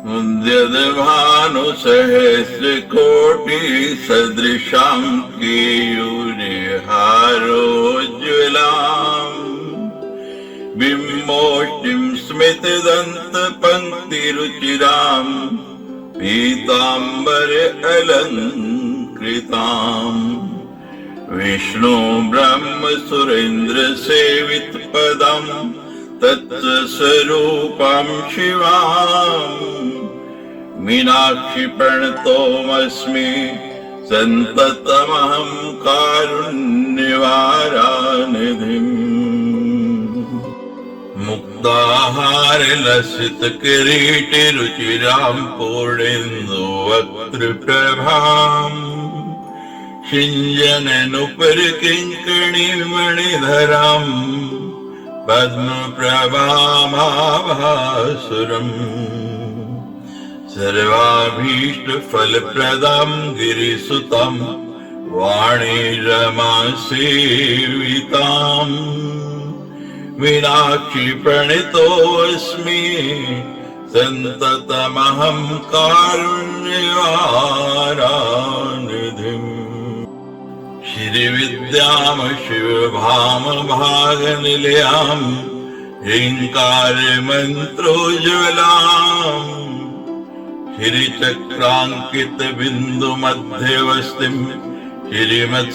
मुद्यद्भानुसहस्रकोटिसदृशां केयूरहारोज्ज्वलाम् बिम्बोष्टिं स्मितदन्तपङ्क्तिरुचिराम् पीताम्बर अलङ्कृताम् विष्णु ब्रह्म सुरेन्द्र सेवित पदम् तत्स्वरूपां शिवाम् मीनाक्षि प्रणतोऽस्मि सन्ततमहं कारुण्यवारानिधिम् मुक्ताहार लसित किरीट रुचिरां पूर्णेन्दुवक्त्रप्रभाम् शिञ्जननुपर किङ्कणी मणिधराम् पद्मप्रभामाभासुरम् सर्वाभीष्टफलप्रदां गिरिसुतां वाणी रमासेविताम् मीनाक्षि प्रणतोऽस्मि सन्ततमहं कारुण्यवारानिधिम् श्रीविद्यां शिवभाम भागनिलयाम् ह्रीङ्कारमन्त्रोज्ज्वलाम् श्रीचक्राङ्कित बिन्दु मध्यवस्थिम् श्रीमत्सभानायकीम्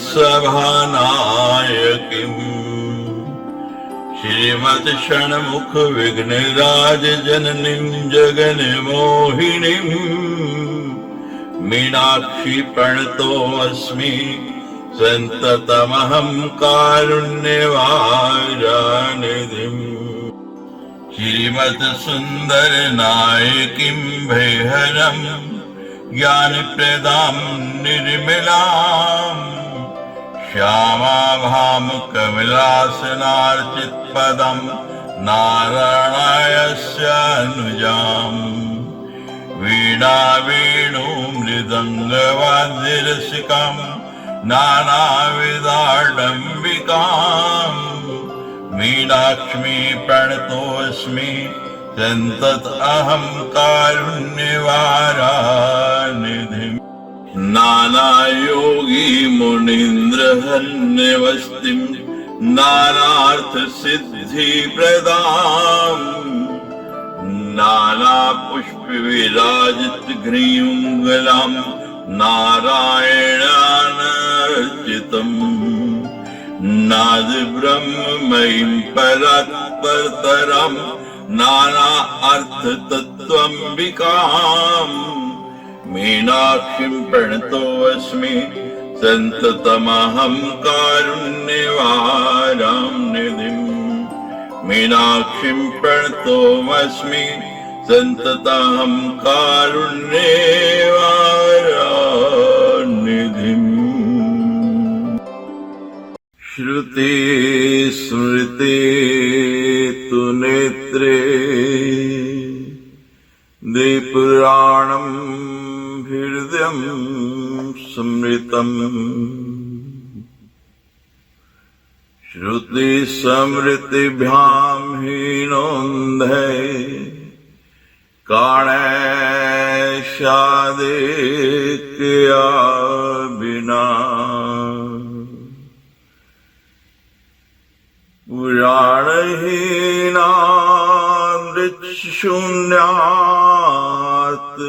श्रीमत्षण्मुख विघ्नराज जननीं जगन्मोहिनीम् मीनाक्षि प्रणतोऽस्मि सन्ततमहं कारुण्यवारानिधिम् श्रीमत्सुन्दर नायकीं भयहरं ज्ञानप्रदां निर्मलाम् श्यामाभां कमलासनार्चितपदं नारायणस्यानुजाम् वीणा वेणु मृदङ्गवाद्यरसिकाम् नानाविधाडम्बिकाम् मीनाक्ष्मी प्रणतोऽस्मि सन्ततमहं कारुण्यवारानिधिम् नानायोगी मुनीन्द्रहन्यवस्तिं नानार्थसिद्धिप्रदाम् नानापुष्पविराजितग्रीवङ्गलां नारायणानर्चितम् नादब्रह्ममयीं परात्परतरां नाना अर्थतत्त्वम्बिकाम् मीनाक्षिं प्रणतोऽस्मि सन्ततमहं कारुण्यवारानिधिम् मीनाक्षिं प्रणतोऽस्मि सन्ततमहं कारुण्यवारानिधिम् श्रुति स्मृति तु नेत्रे देपुराणम् हृदयं स्मृतम् श्रुति स्मृतिभ्यां हीनोऽन्धे काणैषादेकया विना पुराणहीनामृतशून्यात्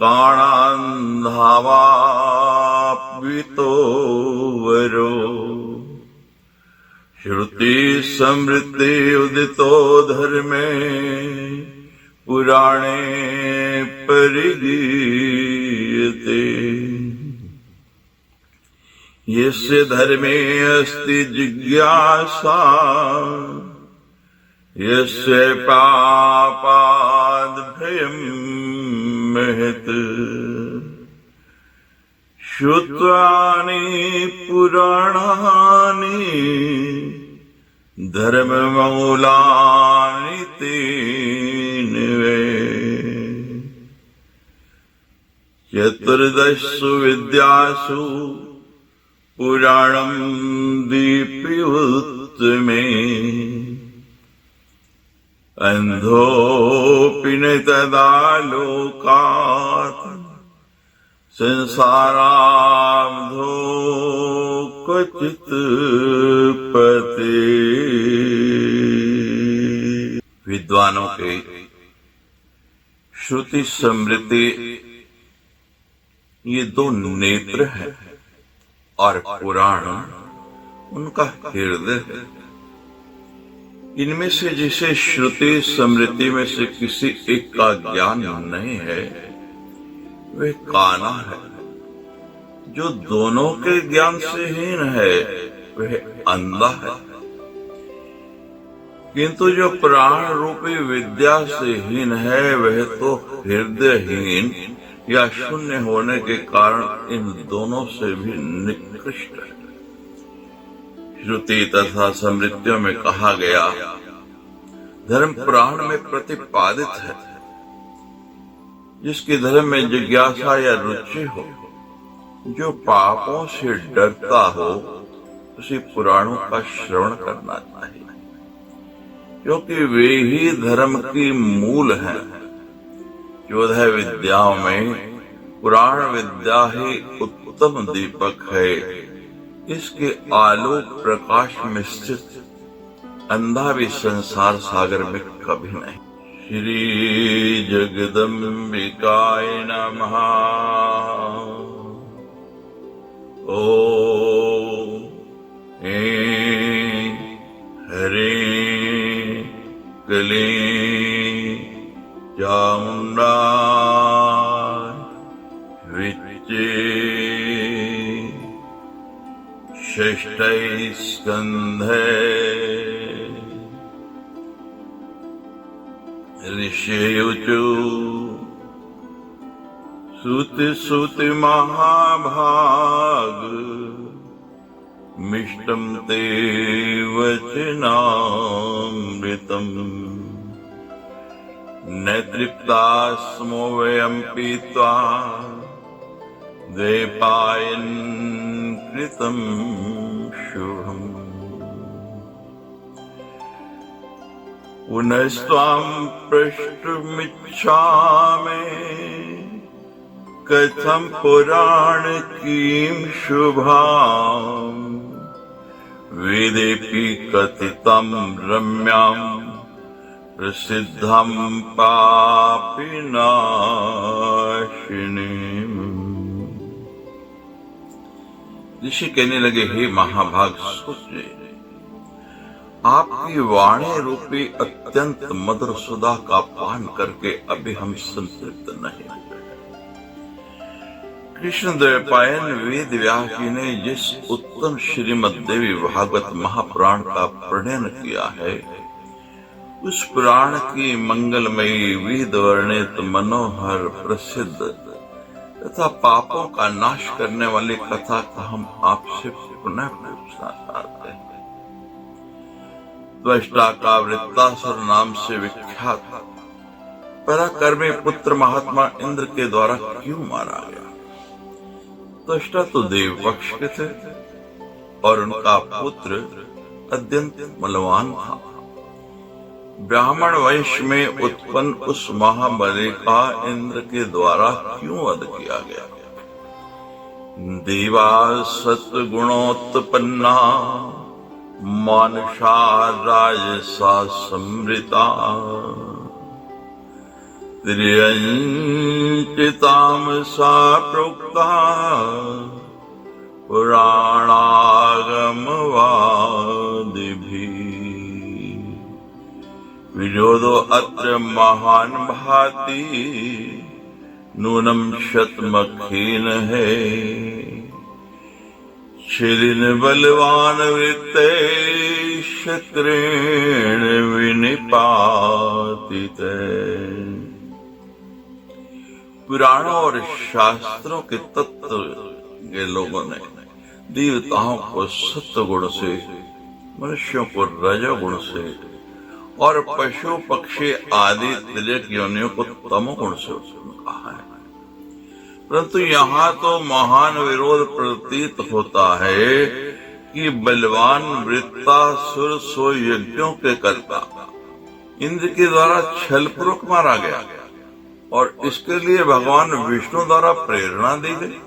काणान्धावाप्वितो वरो श्रुति समृद्धि उदितो धर्मे पुराणे परिगीयते यस्य धर्मे अस्ति जिज्ञासा यस्य पापाद् भयं महत् श्रुत्वानि पुराणानि धर्ममूलानि तेन वै चतुर्दशसु विद्यासु पुराणं दीप्युत में अंधोऽपि न तदा लोकात् संसाराब्धो क्वचित् पते। विद्वानों के श्रुति स्मृति ये दो नेत्र हैं और पुराण उनका हृदय है। इनमें से जिसे श्रुति स्मृति में से किसी एक का ज्ञान नहीं है वह काना है। जो दोनों के ज्ञान से हीन है वह अंधा है। किंतु जो प्राण रूपी विद्या से हीन है वह तो हृदयहीन या शून्य होने के कारण इन दोनों से भी निकृष्ट है। श्रुति तथा स्मृतियों में कहा गया धर्म प्राण में प्रतिपादित है। जिसके धर्म में जिज्ञासा या रुचि हो, जो पापों से डरता हो, उसे पुराणों का श्रवण करना चाहिए, क्योंकि वे ही धर्म की मूल हैं। 14 विद्याओं में पुराण विद्या ही उत्तम दीपक है। इसके आलोक प्रकाश में स्थित अंधा भी संसार सागर में कभी नहीं। श्री जगदम्बिकाय नमः। ओम ऐं ह्रीं क्लीं चामुण्डाय विच्चे षष्ठै स्कन्धे ऋषियुचु सुति महाभाग मिष्टं ते वचनामृतम् न तृप्ता स्मो वयं पीत्वा द्वैपायन कृतं शुभम्। पुनस्त्वां प्रष्टुमिच्छामि कथं पुराणकीं शुभां वेदेऽपि कथितं रम्यां प्रसिद्धं पापिनाशिनीम्। ऋषि कहने लगे, हे महाभाग सोचिए, आपकी वाणी रूपी अत्यंत मधुर सुधा का पान करके अभी हम संतृप्त नहीं। कृष्ण द्वैपायन वेद व्यास जी ने जिस उत्तम श्रीमद् देवी भागवत महापुराण का प्रणयन किया है, उस पुराण की मंगलमयी वेद वर्णित मनोहर प्रसिद्ध तथा पापों का नाश करने वाली कथा का हम आपसे पुनः पूछना चाहते हैं। त्वष्टा का वृत्तासुर नाम से विख्यात पराक्रमी पुत्र महात्मा इंद्र के द्वारा क्यों मारा गया? त्वष्टा तो देव पक्ष के थे और उनका पुत्र अत्यंत बलवान था। ब्राह्मण वंश में उत्पन्न उस महाबली का इंद्र के द्वारा क्यों वध किया गया? देवा सत्गुणोत्पन्ना मानुषा राजसा समृता त्र्यंचितामसा प्रोक्ता पुराणागमवादिभिः। विरोधो अत्र महान भाति नूनम शतमखीन है। शिरिन बलवान वृत्ते शक्रेण विनिपातित। पुराणों और शास्त्रों के तत्व के लोगों ने देवताओं को सत्व गुण से, मनुष्यों को रजोगुण से और पशु पक्षी आदि तिर्यक योनियों को तमोगुण से कहा है। परंतु यहाँ तो महान विरोध प्रतीत होता है कि बलवान वृत्तासुर सो यज्ञों के कर्ता, इंद्र के द्वारा छलपूर्वक मारा गया और इसके लिए भगवान विष्णु द्वारा प्रेरणा दी गई,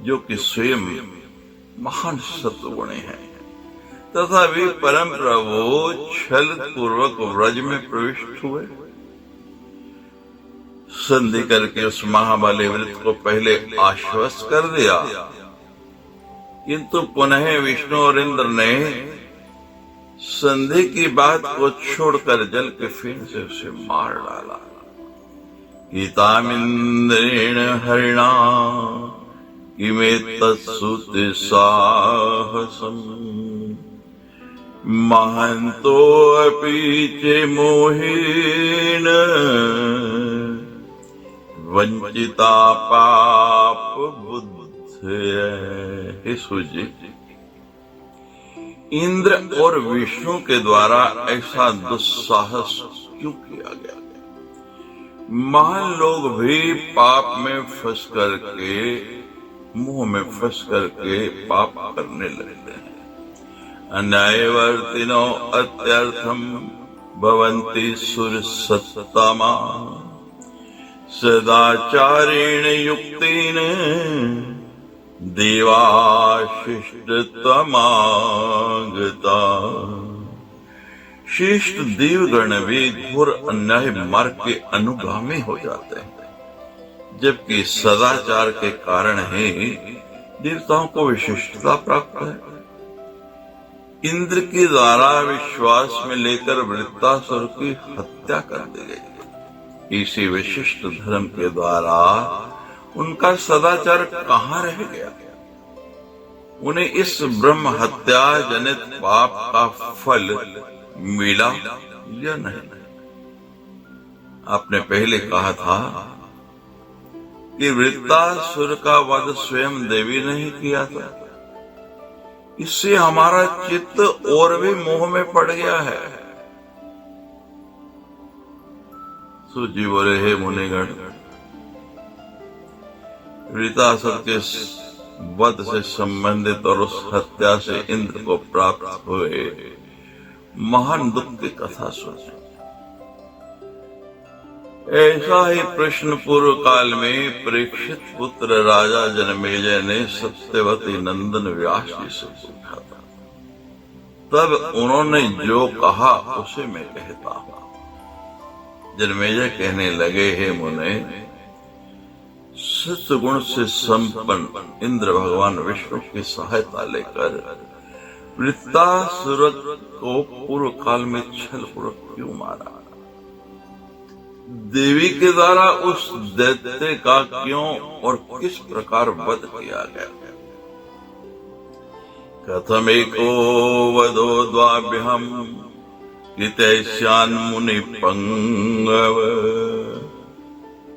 जो कि स्वयं महान सत्वगुणी है। तथा वे परम प्रभु छल पूर्वक व्रज में प्रविष्ट हुए। संधि करके उस महाबली वृत्त को पहले आश्वस्त कर दिया, किंतु पुनः विष्णु और इंद्र ने संधि की बात को छोड़कर जल के फेन से उसे मार डाला। गीतामिंद्रेण हरिणा किमेतत्सुति साहसम् महन्तो अपि च मोहेन वंचिता पाप बुद्धया। हे सूर्य, इंद्र और विष्णु के द्वारा ऐसा दुस्साहस क्यों किया गया? महान लोग भी पाप में फंस करके, मुंह में फंस करके पाप करने लगते हैं। अन्यायवर्तिनो अत्यर्थम भवन्ति सुरसत्तमा सदाचारेण युक्तेन देवा शिष्टतमा गता। शिष्ट देवगण भी घोर अन्याय मार्ग के अनुगामी हो जाते हैं, जबकि सदाचार के कारण ही देवताओं को विशिष्टता प्राप्त है। इंद्र के द्वारा विश्वास में लेकर वृत्तासुर की हत्या कर दी गई। इसी विशिष्ट धर्म के द्वारा उनका सदाचार कहाँ रह गया? उन्हें इस ब्रह्म हत्या जनित पाप का फल मिला या नहीं? आपने पहले कहा था कि वृत्तासुर का वध स्वयं देवी ने ही किया था। इससे हमारा चित्त और भी मोह में पड़ गया है। सूजी बोले, हे मुनिगण, वृत्तासुर के वध से संबंधित और उस हत्या से इंद्र को प्राप्त हुए महान दुख की कथा सुनिए। ऐसा ही प्रश्न पूर्व काल में परीक्षित पुत्र राजा जनमेजय ने सत्यवती नंदन व्यास जी से पूछा था। तब उन्होंने जो कहा उसे मैं कहता हूं। जनमेजय कहने लगे, हे मुने, सत्गुण से संपन्न इंद्र भगवान विष्णु की सहायता लेकर वृत्तासुर को पूर्व काल में छलपूर्वक क्यों मारा? देवी के द्वारा उस दैत्य का क्यों और किस प्रकार वध किया गया? कथमेको वधो द्वाभ्याम हितैष्यान् मुनि पंगव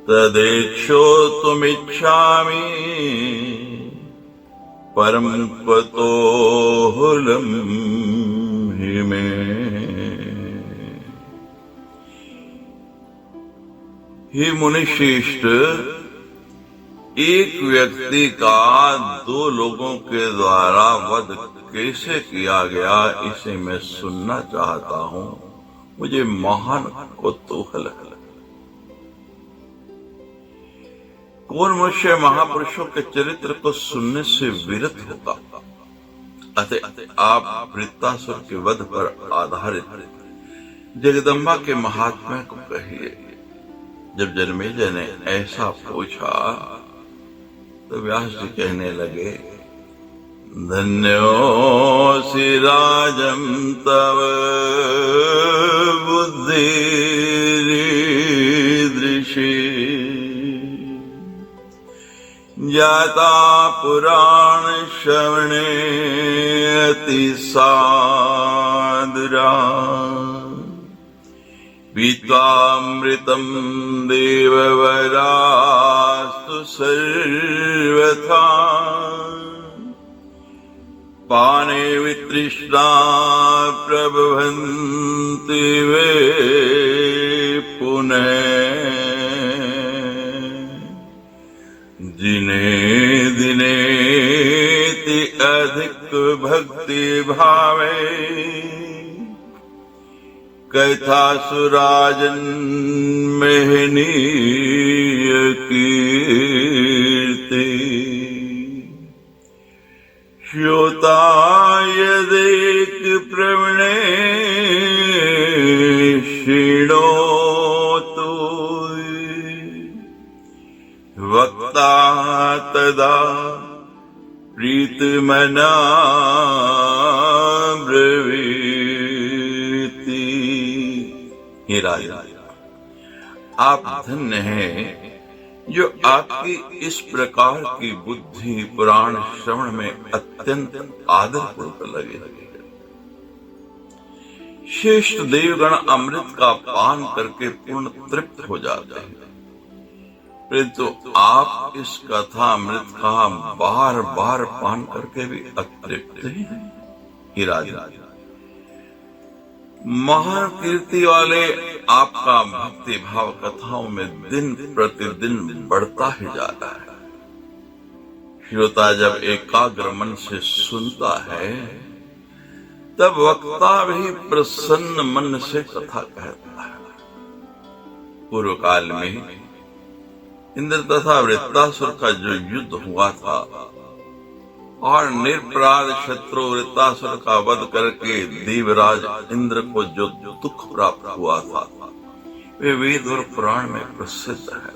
तदेक्षोतुमिच्छामि परम पतोहुलम हि मे। हे मुनिश्रेष्ठ, एक व्यक्ति का दो लोगों के द्वारा वध कैसे किया गया, इसे मैं सुनना चाहता हूँ। मुझे महान कौतूहल है। कौन मनुष्य महापुरुषों के चरित्र को सुनने से विरत होगा? अतः आप वृत्तासुर के वध पर आधारित जगदम्बा के महात्म्य को कहिए। जब जनमेजय ने ऐसा पूछा तो व्यास जी कहने लगे, धन्योऽसि राजं तव बुद्धिरीदृशी जाता पुराण श्रवणे अति सादरा पीत्वामृतं देववरास्तु सर्वथा पाने वितृष्णा प्रभवन्ति वे पुनः दिने दिनेति अधिक भक्ति भावे कथा सुराजन्महनीय कीर्ति श्रोता यदेक प्रवणे शृणोतु वक्ता तदा प्रीतमना ब्रवीति। हे राजा, आप धन्य हैं जो आपकी इस प्रकार की बुद्धि पुराण श्रवण में अत्यंत आदरपूर्वक लगे। श्रेष्ठ देवगण अमृत का पान करके पूर्ण तृप्त हो जाते हैं, परंतु आप इस कथा अमृत का बार बार पान करके भी अतृप्त हैं। हे राजा, महान कीर्ति वाले आपका भक्ति भाव कथाओं में दिन प्रतिदिन बढ़ता ही जा रहा है। श्रोता जब एकाग्र मन से सुनता है तब वक्ता भी प्रसन्न मन से कथा कहता है। पूर्व काल में इंद्र तथा वृत्तासुर का जो युद्ध हुआ था और निरपराध शत्रु वृत्तासुर का वध करके देवराज इंद्र को जो दुख प्राप्त हुआ था, वे वेद और पुराण में प्रसिद्ध है।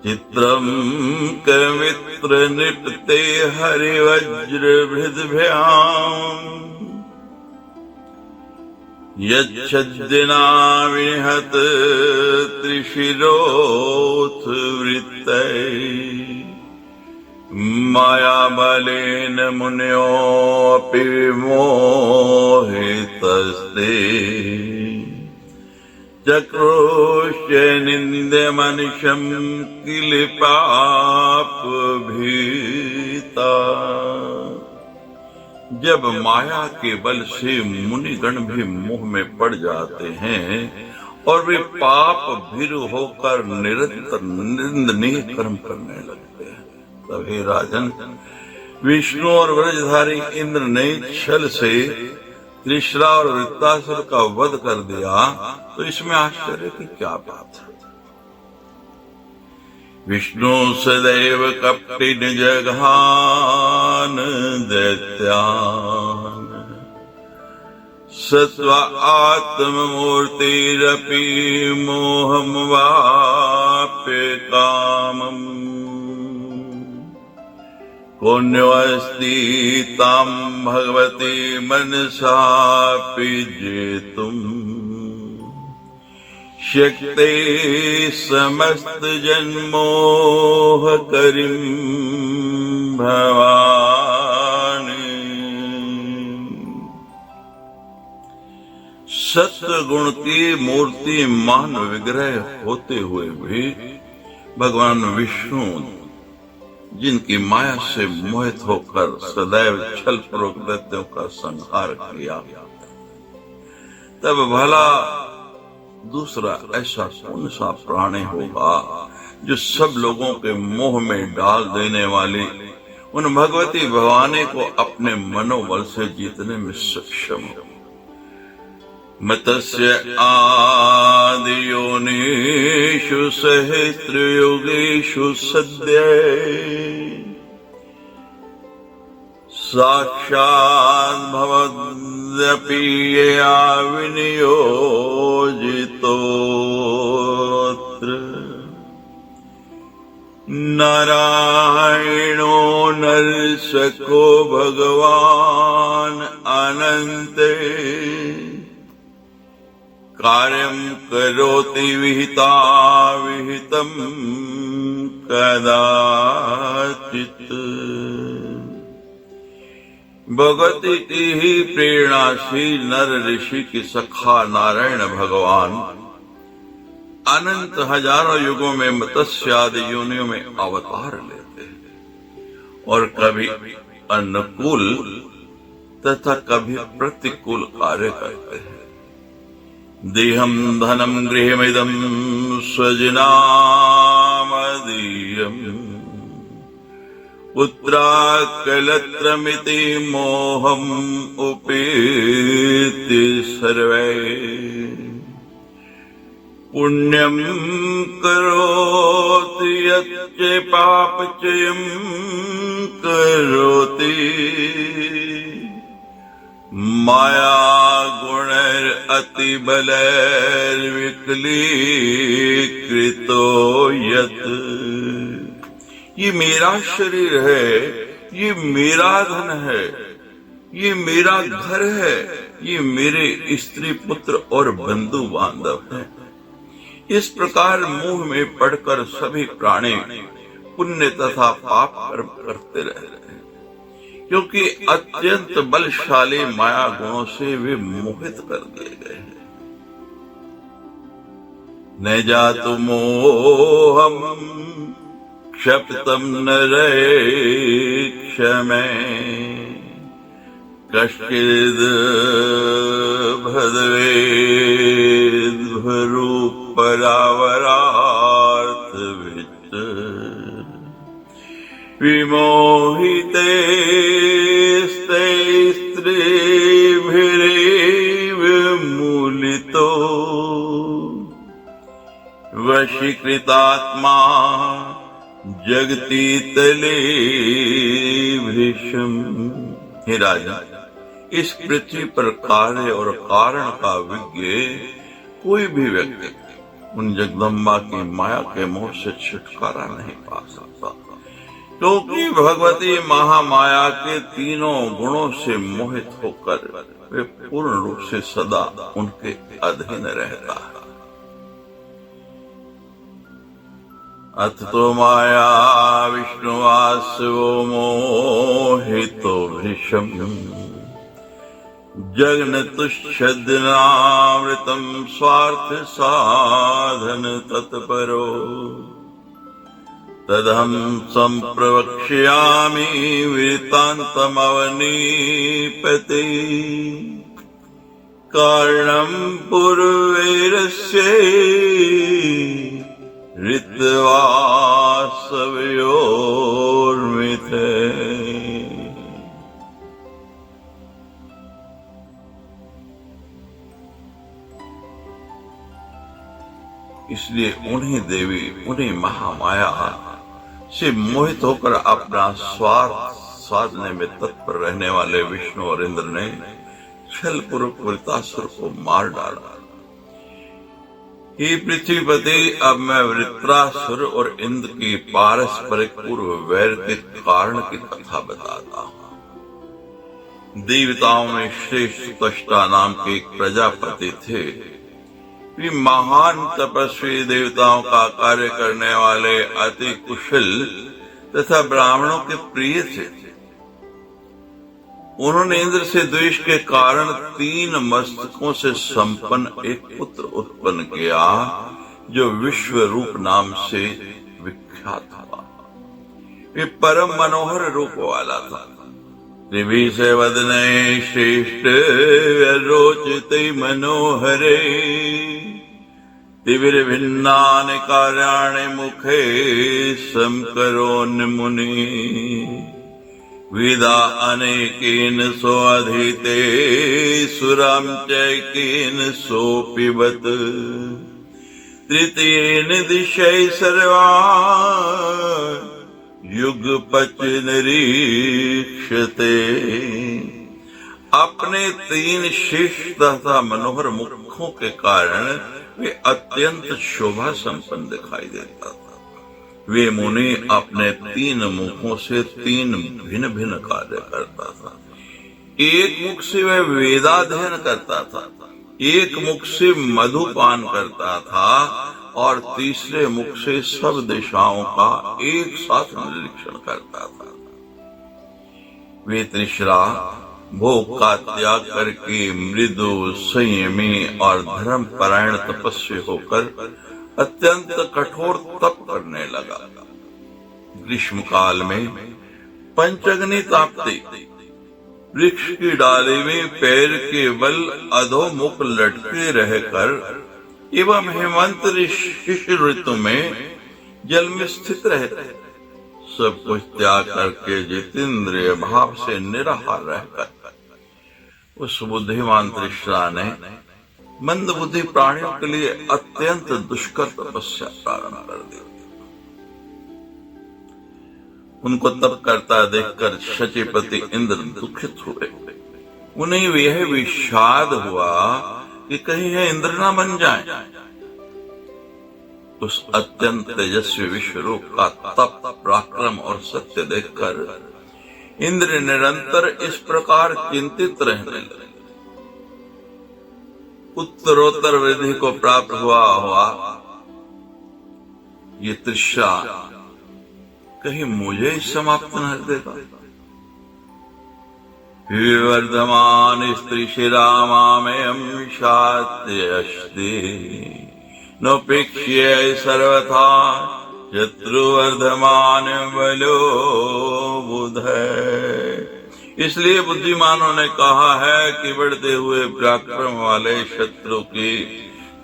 चित्रम कवित्र निपते हरिवज्र भृद्भ्याम यच्छद्दिना विहत त्रिशिरोथ वृत्तैः माया बलेन मुन्योऽपि मोहितस्ते चक्रोश्च निन्द्यमनिशं किल पापभीता। जब माया के बल से मुनिगण भी मोह में पड़ जाते हैं और वे पाप भीरु होकर निरंतर निंदनीय कर्म करने लगते हैं, तब हे राजन, विष्णु और व्रजधारी इंद्र ने छल से त्रिशरा और वृत्तासुर का वध कर दिया, तो इसमें आश्चर्य की क्या बात है। विष्णु सदैव कपटि निजघान दैत्यान सत्व आत्ममूर्तिरपि मोहं वाप्य कामम् पुण्योऽस्ति तां भगवती मनसापि जेतुम् शक्ते समस्त जन्मोह करीं भवानी। सत्य गुण की मूर्ति मान विग्रह होते हुए भी भगवान विष्णु जिनकी माया से मोहित होकर सदैव छल पूर्वक दैत्यों का संहार किया, तब भला दूसरा ऐसा कौन सा प्राणी होगा जो सब लोगों के मोह में डाल देने वाली उन भगवती भवानी को अपने मनोबल से जीतने में सक्षम हो। मतस्य आदियोनिषु सहस्रयुगेषु सद्य साक्षात् भवद्यपि यया विनियोजितोऽत्र नारायणो नरसको भगवान् अनन्ते कार्यं करोति विहिता विहितं कदाचित्। भगवती की ही प्रेरणा से नर ऋषि की सखा नारायण भगवान अनंत हजारों युगों में मत्स्य आदि योनियों में अवतार लेते हैं और कभी अनुकूल तथा कभी प्रतिकूल कार्य करते हैं। देहम धनम गृहमिदं स्वजनामदीयम् पुत्राकलत्रमिति मोहम् उपेति सर्वे पुण्यं करोति यच्च पापचयं करोति माया गुणैरतिबलैर्विकलीकृतो यत्। ये मेरा शरीर है, ये मेरा धन है, ये मेरा घर है, ये मेरे स्त्री पुत्र और बंधु बांधव हैं। इस प्रकार मोह में पड़कर सभी प्राणी पुण्य तथा पाप कर्म करते रहते हैं, क्योंकि अत्यंत बलशाली माया गुणों से वे मोहित कर दिए गए हैं। न जातु मोहम क्षप्तम नरे क्षमे कश्चिद् भद्वेद्भरूपरावरार्थवित् विमोहिते स्त्रीभिरेव मूलितो वशीकृतात्मा जगति तले भृशम। हे राजा, इस पृथ्वी पर कार्य और कारण का विज्ञ कोई भी व्यक्ति उन जगदम्बा की माया के मोह से छुटकारा नहीं पा सकता, क्योंकि भगवती महामाया के तीनों गुणों से मोहित होकर वे पूर्ण रूप से सदा उनके अधीन रहता है। अथ तो माया विष्णुवासवो मोहितो भृशम् जगन्तुच्छद्नामृतं स्वार्थ साधन तत्परो तदहं संप्रवक्ष्यामि वृत्तान्तमवनीपते। कारणं पूर्वैरस्य ऋत्वासवयोर्मिथे। इसलिए उन्हीं देवी, उन्हीं महामाया से मोहित होकर अपना स्वार्थ साधने में तत्पर रहने वाले विष्णु और इंद्र ने छल पूर्वक वृत्रासुर को मार डाला। हे पृथ्वीपति, अब मैं वृत्रासुर और इंद्र की पारस्परिक पूर्व वैर के कारण की कथा बताता हूँ। देवताओं में श्रेष्ठ त्वष्टा नाम के एक प्रजापति थे। वे महान तपस्वी, देवताओं का कार्य करने वाले, अति कुशल तथा ब्राह्मणों के प्रिय थे। उन्होंने इंद्र से द्वेष के कारण 3 मस्तकों से संपन्न एक पुत्र उत्पन्न किया, जो विश्व रूप नाम से विख्यात हुआ। वे परम मनोहर रूप वाला था। दिव्य से वदने श्रेष्ठ रोचते मनोहरे दिव्य भिन्नानि कार्याणि मुखे समकरोन्मुनि वेदा अनेकेन सोऽधीते सुरां चैकेन सोऽपिबत तृतीयेन दिशै सर्वान् युगपच निरीक्षते। अपने 3 श्रेष्ठ तथा मनोहर मुखों के कारण वे अत्यंत शोभा संपन्न दिखाई देता था। वे मुनि अपने 3 मुखों से 3 भिन्न भिन्न कार्य करता था। एक मुख से वह वेदाध्ययन करता था, एक मुख से मधुपान करता था और तीसरे मुख से सब दिशाओं का एक साथ निरीक्षण करता था। वे तृष्णा भोग का त्याग करके मृदु, संयमी और धर्म परायण तपस्वी होकर अत्यंत कठोर तप करने लगा। ग्रीष्म काल में पंचअग्नि तापती, वृक्ष की डाली में पैर के बल अधोमुख लटके रहकर एवं हेमंत शिशिर ऋतु में जल में स्थित रहते, सब कुछ त्याग करके जितेंद्रिय भाव से निराहार रहकर उस बुद्धिमान तृष्णा ने मंद बुद्धि प्राणियों के लिए अत्यंत दुष्कर तपस्या प्रारंभ कर दी। उनको तप करता देखकर शचीपति इंद्र दुखित हुए। उन्हें यह विषाद हुआ कि कहीं यह इंद्र न बन जाए। उस अत्यंत तेजस्वी विश्वरूप का तप, पराक्रम और सत्य देखकर इंद्र निरंतर इस प्रकार चिंतित रहने लगे। उत्तरोत्तर वृद्धि को प्राप्त हुआ ये तृष्णा कहीं मुझे ही समाप्त न देगा। विवर्धमान स्त्री शिरामामयम शात्य अस्ति नोपेक्ष्य सर्वथा शत्रुवर्धमान बलो बुध। इसलिए बुद्धिमानों ने कहा है कि बढ़ते हुए पराक्रम वाले शत्रु की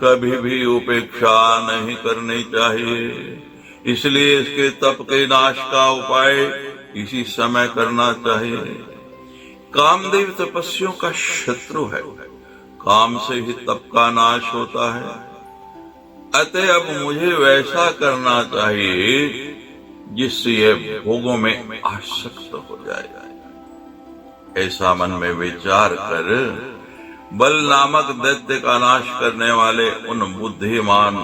कभी भी उपेक्षा नहीं करनी चाहिए। इसलिए इसके तप के नाश का उपाय इसी समय करना चाहिए। कामदेव तपस्वियों का शत्रु है, काम से ही तप का नाश होता है। अतः अब मुझे वैसा करना चाहिए जिससे यह भोगों में आसक्त हो जाए। ऐसा मन में विचार कर बल नामक दैत्य का नाश करने वाले उन बुद्धिमान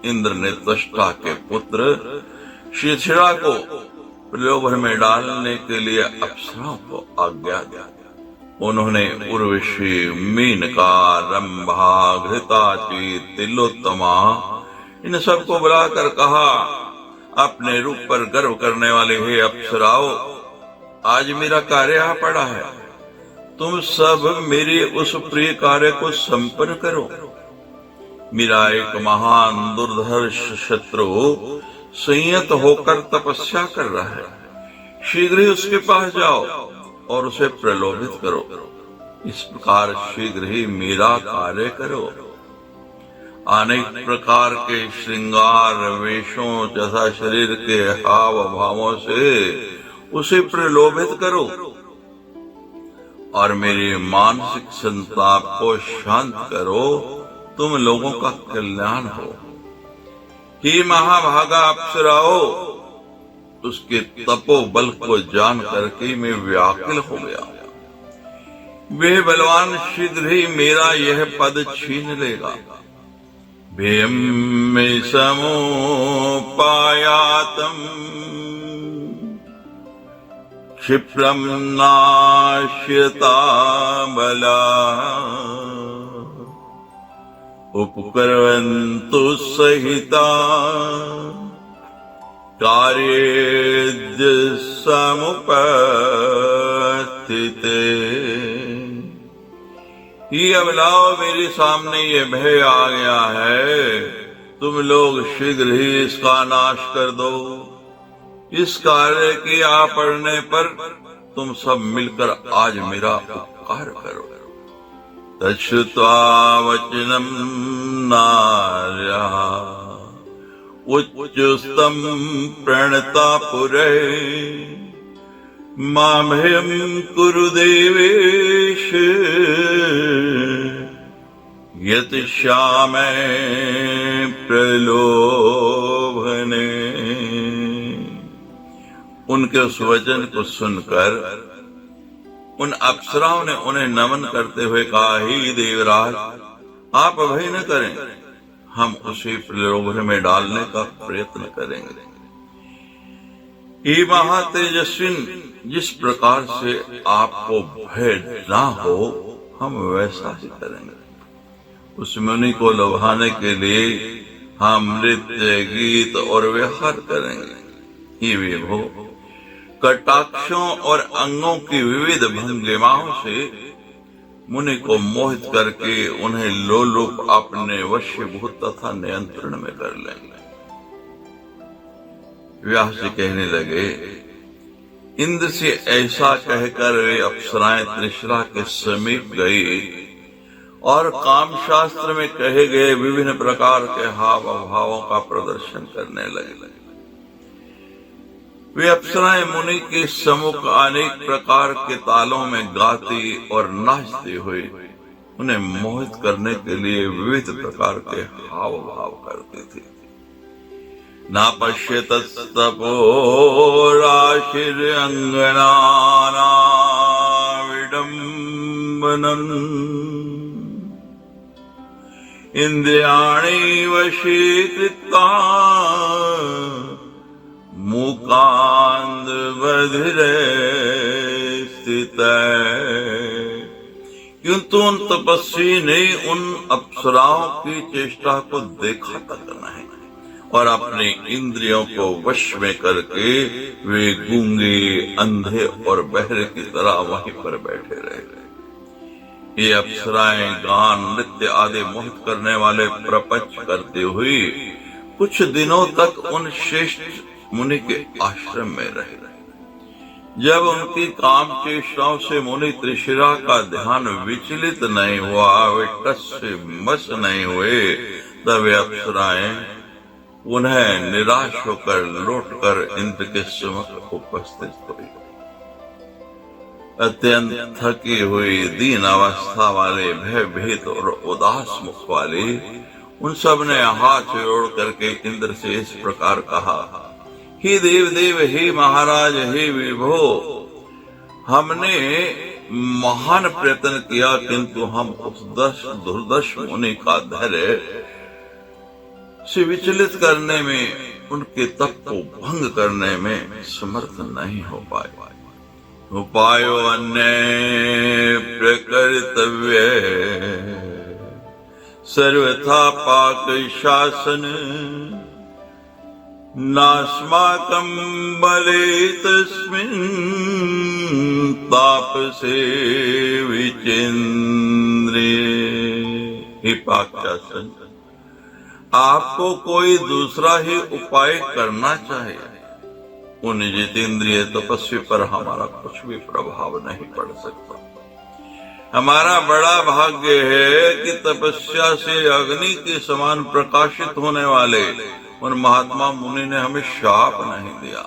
इंद्र ने त्वष्टा के पुत्र शिशिरा को प्रलोभन में डालने के लिए अप्सराओं को आज्ञा दी। उन्होंने उर्वशी, मेनका, रंभा, घृताची, तिलोत्तमा इन सबको बुलाकर कहा, अपने रूप पर गर्व करने वाले हे अप्सराओ, आज मेरा कार्य आ पड़ा है। तुम सब मेरे उस प्रिय कार्य को संपन्न करो। मेरा एक महान दुर्धर्ष शत्रु संयत होकर तपस्या कर रहा है। शीघ्र ही उसके पास जाओ और उसे प्रलोभित करो। इस प्रकार शीघ्र ही मेरा कार्य करो। अनेक प्रकार के श्रृंगार वेशों तथा शरीर के हाव भावों से उसे प्रलोभित करो और मेरे मानसिक संताप को शांत करो। तुम लोगों का कल्याण हो। हे महाभागा अप्सराओ, उसके तपोबल को जान करके मैं व्याकुल हो गया। वे बलवान शीघ्र ही मेरा यह पद छीन लेगा। भेयम में समोपायातम क्षिप्रम नाश्यता बला उपकरवन्तु सहिता कार्येद्य समुपस्थिते। ये अब लाओ, मेरे सामने ये भय आ गया है। तुम लोग शीघ्र ही इसका नाश कर दो। इस कार्य के आ पड़ने पर तुम सब मिलकर आज मेरा उपकार करो। तच्छ्रुत्वा वचनम नार्या उच्चस्तम प्रणता पुरे माभयम कुरु देवेश यत श्यामे प्रलोभने। उनके उस वचन को सुनकर उन अप्सराओं ने उन्हें नमन करते हुए कहा, हे देवराज, आप भय न करें, हम उसे प्रलोभन में डालने का प्रयत्न करेंगे। हे महातेजस्विन, जिस प्रकार से आपको भय ना हो, हम वैसा ही करेंगे। उस मुनि को लुभाने के लिए हम नृत्य, गीत और व्यवहार करेंगे। हे विभो, कटाक्षों और अंगों की विविध भंगिमाओं से मुनि को मोहित करके उन्हें लोलुप अपने वशीभूत तथा नियंत्रण में कर लेंगे। व्यास जी कहने लगे, इंद्र से ऐसा कहकर वे अप्सराएं त्रिशला के समीप गई और काम शास्त्र में कहे गए विभिन्न प्रकार के हाव भावों का प्रदर्शन करने लगे। वे अप्सराएं मुनि के सम्मुख अनेक प्रकार के तालों में गाती और नाचते हुए उन्हें मोहित करने के लिए विविध प्रकार के हाव भाव करती थी। ना पश्यत तपो राशिर अंगना विडम्बनम् इंद्रियाणि वशीकृता मूकांद बधिरे स्थित। किंतु उन तपस्वी ने उन अप्सराओं की चेष्टा को देखा तक नहीं और अपने इंद्रियों को वश में करके वे गूंगे, अंधे और बहरे की तरह वहीं पर बैठे रहे। ये अप्सराएं गान, नृत्य आदि मोहित करने वाले प्रपंच करते हुए कुछ दिनों तक उन श्रेष्ठ मुनि के आश्रम में रहे। जब उनकी काम चेष्टाओं से मुनि त्रिशिरा का ध्यान विचलित नहीं हुआ, वे टस से मस नहीं हुए, तब वे अप्सराएं उन्हें निराश होकर लौटकर इंद्र के सम्मुख उपस्थित हुई। अत्यंत थकी हुई दीन अवस्था वाले, भयभीत और उदास मुख वाले उन सब ने हाथ जोड़ करके इंद्र से इस प्रकार कहा, हे देव देव, हे महाराज, हे विभो, हमने महान प्रयत्न किया किंतु हम उस दुर्दश मुनि का धैर्य से विचलित करने में, उनके तप को भंग करने में समर्थ नहीं हो पाए। उपायो अन्य प्रकर्तव्य सर्वथा पाक शासन नास्माकं बले तस्मिन् तापसे विचेन्द्रिये। हे पाक शासन, आपको कोई दूसरा ही उपाय करना चाहिए। उन जितेंद्रिय तपस्वी पर हमारा कुछ भी प्रभाव नहीं पड़ सकता। हमारा बड़ा भाग्य है कि तपस्या से अग्नि के समान प्रकाशित होने वाले उन महात्मा मुनि ने हमें शाप नहीं दिया।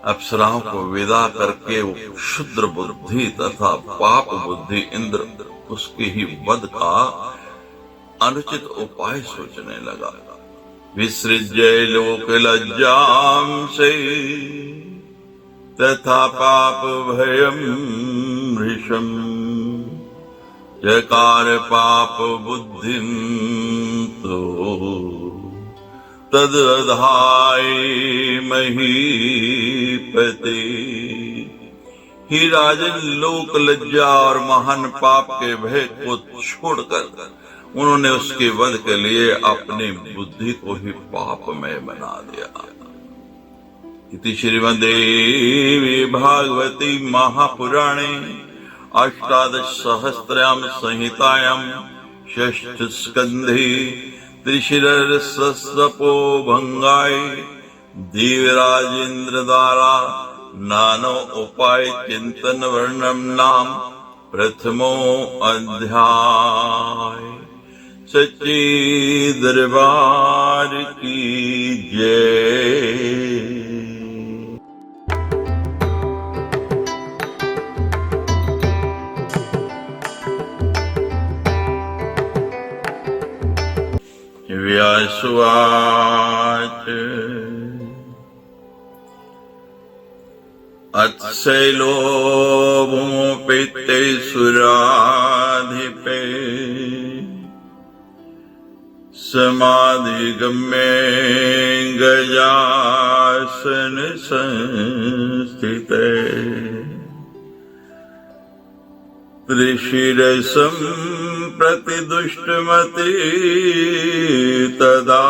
अप्सराओं को विदा करके वो क्षुद्र बुद्धि तथा पाप बुद्धि इंद्र उसके ही वध का अनुचित उपाय सोचने लगा। विसृज्य लोक लज्जाम से तथा पाप भयम मृषम जकार पाप बुद्धि तो तदधाय महीपते। ही राजन, लोक लज्जा और महान पाप के भय को छोड़कर उन्होंने उसके वध के लिए अपनी बुद्धि को ही पापमय बना दिया। इति श्रीमद्देवी भागवती महापुराणे अष्टादशसहस्रायां संहितायां षष्ठ स्कन्धे त्रिशिरसपो भंगाय देवराजेन्द्र द्वारा नानो उपाय चिंतन वर्णम नाम प्रथमो अध्याय। सच्चे दरबार की जय। व्यासुवाच अत्सैलो भूमोपेते सुराधिपे समाधिगम्ये गजासन संस्थिते त्रिशिरसं प्रतिदुष्टमते तदा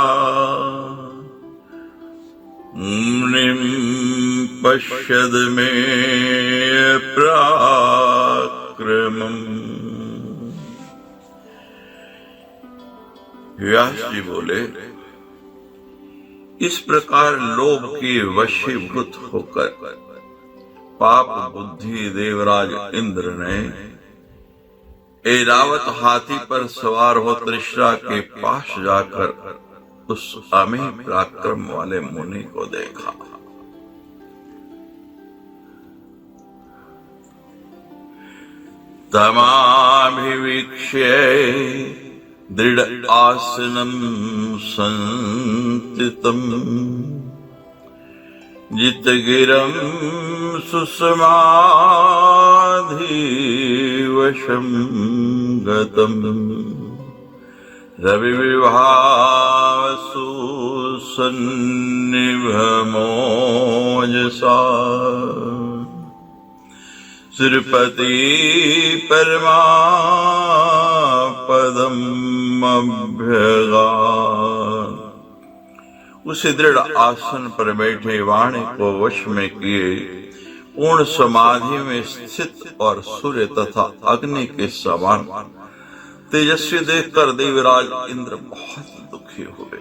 मुनिं पश्यद मे पराक्रमम्। व्यास जी बोले, इस प्रकार लोभ के वशीभूत होकर पाप बुद्धि देवराज इंद्र ने ऐरावत हाथी पर सवार हो त्रिशिरा के पास जाकर उस अमीय पराक्रम वाले मुनि को देखा। तमाभिवीक्ष्य दृढ़ आसनं संस्थितम् जितगिरं सुसमाधिवशं गतम् रविविभासु सन्निभमोजसा श्रीपति परमापदम् अभ्यगात्। उसी दृढ़ आसन पर बैठे वाणी को वश में किए पूर्ण समाधि में स्थित और सूर्य तथा अग्नि के समान तेजस्वी देखकर देवराज इंद्र बहुत दुखी हुए।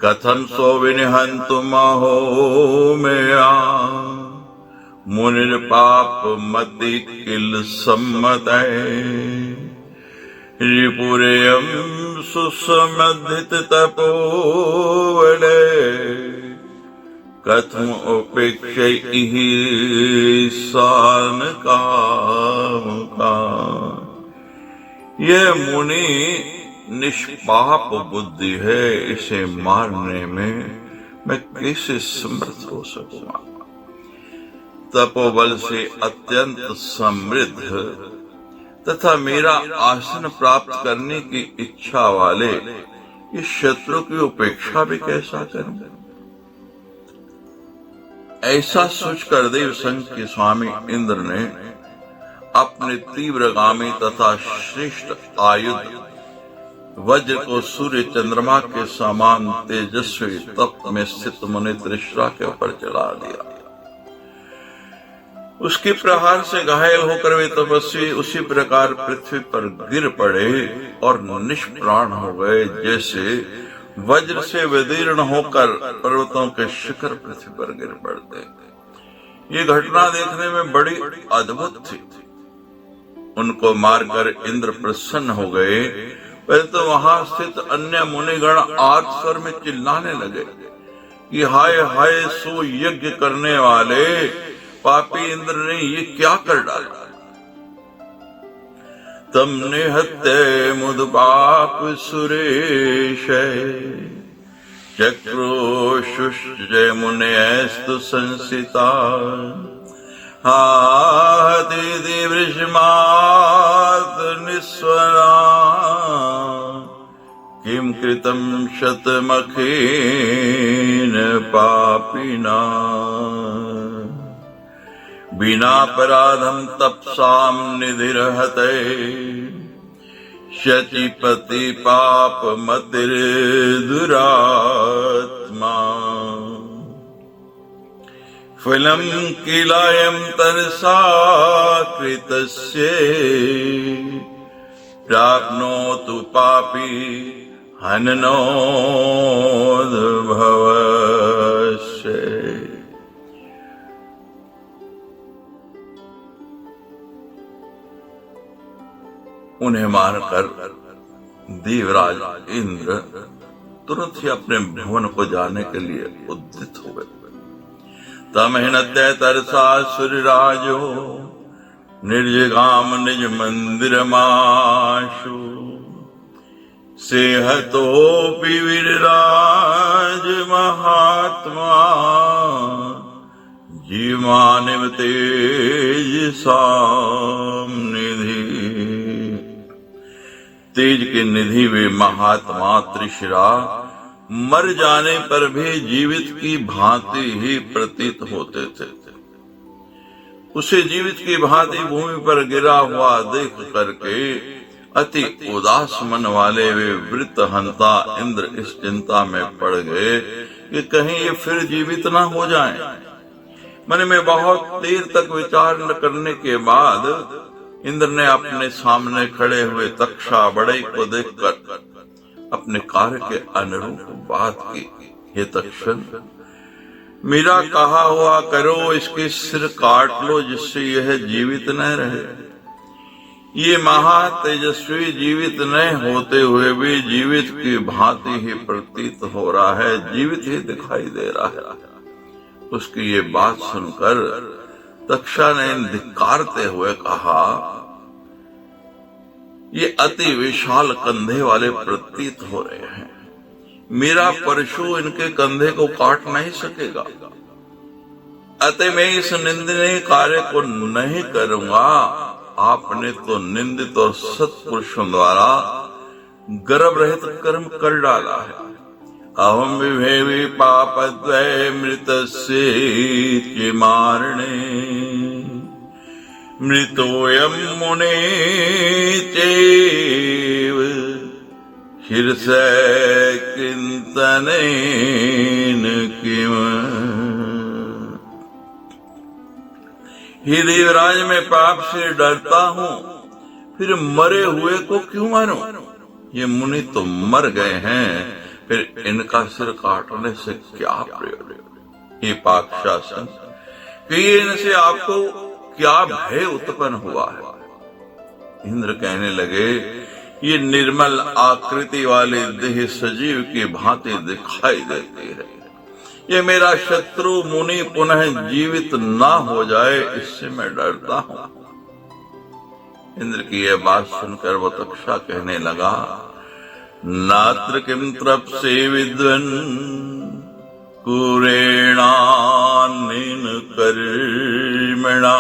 कथम सो विनिहंतु महो मया मुनिर पाप मति किल सम्मतय रिपुरेयम सुसमधित तपोवले कथम उपेक्षैहि सान काम का। यह मुनि निष्पाप बुद्धि है, इसे मारने में मैं कैसे समर्थ हो सकूंगा। तपोबल से अत्यंत समृद्ध तथा मेरा आसन प्राप्त करने की इच्छा वाले इस शत्रु की उपेक्षा भी कैसा करूं। ऐसा सोचकर देव संघ के स्वामी इंद्र ने अपने तीव्रगामी तथा श्रेष्ठ आयुध वज्र को सूर्य चंद्रमा के समान तेजस्वी तप में स्थित मुनि त्रिशरा के ऊपर चला दिया। उसके प्रहार से घायल होकर वे तपस्वी उसी प्रकार पृथ्वी पर गिर पड़े और निष्प्राण हो गए, जैसे वज्र से विदीर्ण होकर पर्वतों के शिखर पृथ्वी पर गिर पड़ते। ये घटना देखने में बड़ी अद्भुत थी। उनको मारकर इंद्र प्रसन्न हो गए, परंतु वहां स्थित अन्य मुनिगण आर्त स्वर में चिल्लाने लगे कि हाय हाय, सो यज्ञ करने वाले पापी इंद्र ने ये क्या कर डाला। तम निहत्ते मुद पाप सुरेश चक्रोशुष्य मुनेस्तु संसिता हाति वृषमात निस्वरा किम कृतम शतमखेन पापिना बिनापराधम तपसाम निधिर्हते शचिपति पाप मतिर दुरात्मा फलम किलायम तरसा कृतस्य प्राप्नोतु पापी हननोद्भवस्य। उन्हें मारकर देवराज इंद्र तुरंत ही अपने भवन को जाने के लिए उद्यत हो गए। तमहिनत्य तरसा सूर्यराजो निर्जगाम निज मंदिर माशु सेहतोपि वीरराज महात्मा जीवानिव तेजसाम निधि। तेज के निधि वे महात्मा त्रिशिरा मर जाने पर भी जीवित की भांति ही प्रतीत होते थे। उसे जीवित की भांति भूमि पर गिरा हुआ देख करके अति उदास मन वाले वे वृत्तहंता इंद्र इस चिंता में पड़ गए कि कहीं ये फिर जीवित ना हो जाएं। मन में बहुत देर तक विचार करने के बाद इंद्र ने अपने सामने खड़े हुए तक्षा बड़ई को देखकर अपने कार्य के अनुरूप बात की। हे तक्षण, मेरा कहा हुआ करो, इसके सिर काट लो जिससे यह जीवित न रहे। ये महा तेजस्वी जीवित न होते हुए भी जीवित की भांति ही प्रतीत हो रहा है, जीवित ही दिखाई दे रहा है। उसकी ये बात सुनकर तक्षा ने धिक्कारते हुए कहा, ये अति विशाल कंधे वाले प्रतीत हो रहे हैं, मेरा परशु इनके कंधे को काट नहीं सकेगा, अतः मैं इस निंदनीय कार्य को नहीं करूंगा। आपने तो निंदित और सत्पुरुषों द्वारा गर्भ रहित कर्म कर डाला है। अहम विभेवी पापद्वय मृतस्य मारणे मृतोयम मुने चैव शीर्षे किंतनेन किम। हे देवराज, मैं पाप से डरता हूँ, फिर मरे हुए को क्यों मारूं? ये मुनि तो मर गए हैं, फिर इनका सिर काटने से क्या प्रयोजन? ये पाक शासन कि इनसे आपको क्या भय उत्पन्न हुआ है? इंद्र कहने लगे, ये निर्मल आकृति वाले देह सजीव की भांति दिखाई देती है। ये मेरा शत्रु मुनि पुनः जीवित ना हो जाए, इससे मैं डरता हूं। इंद्र की यह बात सुनकर वो तक्षा कहने लगा, नात्र किम तृप्से विद्वन् कुरेणानिन कर्मणा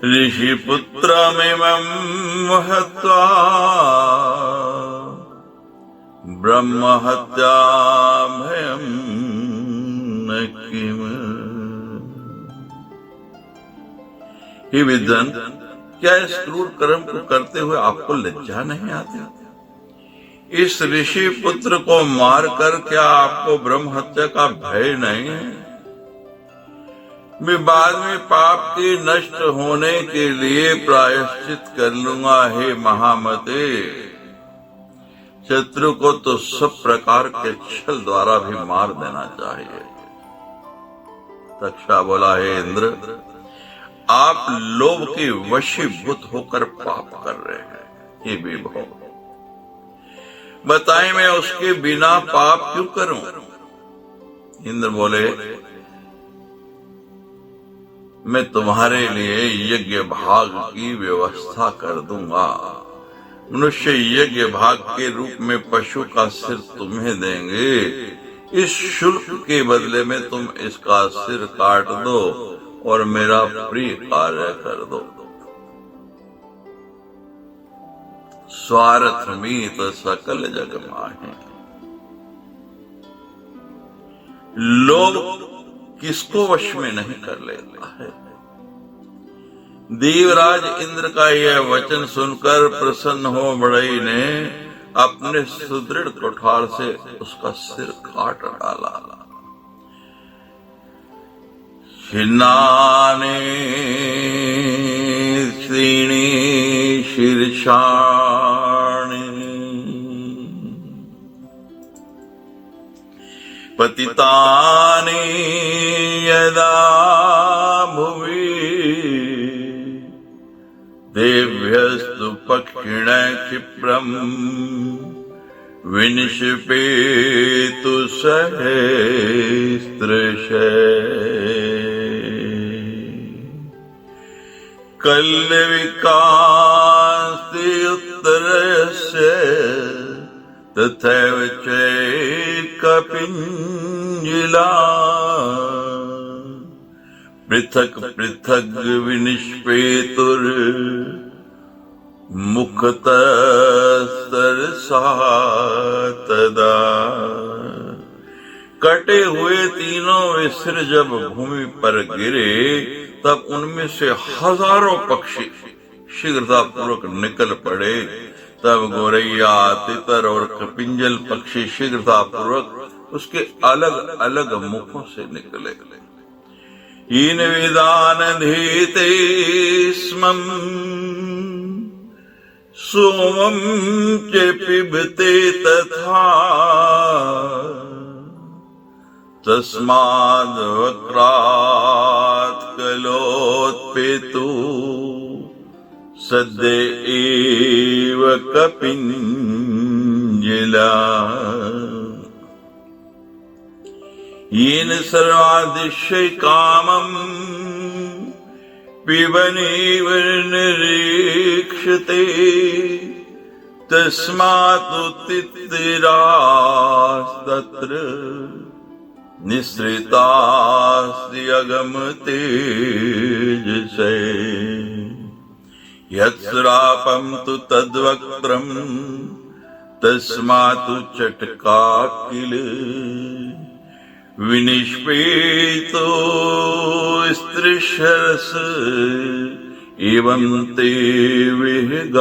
ऋषिपुत्रमिमं हत्वा ब्रह्महत्या भयं न किम। हे विद्वान, क्या इस क्रूर कर्म को करते हुए आपको लज्जा नहीं आती? इस ऋषि पुत्र को मारकर क्या आपको ब्रह्म हत्या का भय नहीं है? मैं बाद में पाप के नष्ट होने के लिए प्रायश्चित कर लूंगा। हे महामते, शत्रु को तो सब प्रकार के छल द्वारा भी मार देना चाहिए। तक्षा बोला, हे इंद्र, आप लोभ के वशीभूत होकर पाप कर रहे हैं। हे विभो, बताएं मैं उसके बिना पाप क्यों करूं? इंद्र बोले, मैं तुम्हारे लिए यज्ञ भाग की व्यवस्था कर दूंगा। मनुष्य यज्ञ भाग के रूप में पशु का सिर तुम्हें देंगे। इस शुल्क के बदले में तुम इसका सिर काट दो और मेरा प्रिय कार्य कर दो। स्वार्थ मीत सकल जग माहे। लोभ किसको वश में नहीं कर लेता है? देवराज इंद्र का यह वचन सुनकर प्रसन्न हो बढ़ई ने अपने सुदृढ़ कुठार से उसका सिर काट डाला। छिन्नाने श्रीणी शीर्षाणि पतितानि यदा भुवि देव्यस्तु पक्षिण क्षिप्रम् विनिक्षिपेतु सहस्रशः कल्विकास्ति उत्तरस्य तथैव चैकपिञ्जिला पृथक पृथक विनिष्पेतुर मुखतस्तरसा तदा। कटे हुए तीनों विसर जब भूमि पर गिरे, तब उनमें से हजारों पक्षी शीघ्रता पूर्वक निकल पड़े। तब गोरैया, तितर और कपिंजल पक्षी शीघ्रता पूर्वक उसके अलग अलग मुखों से निकले। इन विदान धीते स्मं सोमं च पिबते तथा तस्माद् वक्रात् कलोत्पेतु सद्य एव कपिञ्जिला। येन सर्वादिश्य कामम् पिबनेव निरीक्षते तस्मादुत्तितिरास्तत्र निःसृतास्ति अगमतेजसे यत्श्रापं तु तद्वक्त्रम् तस्मात् चटका किल विनिष्पेतो स्त्रीशरस एवं ते विहगानृप।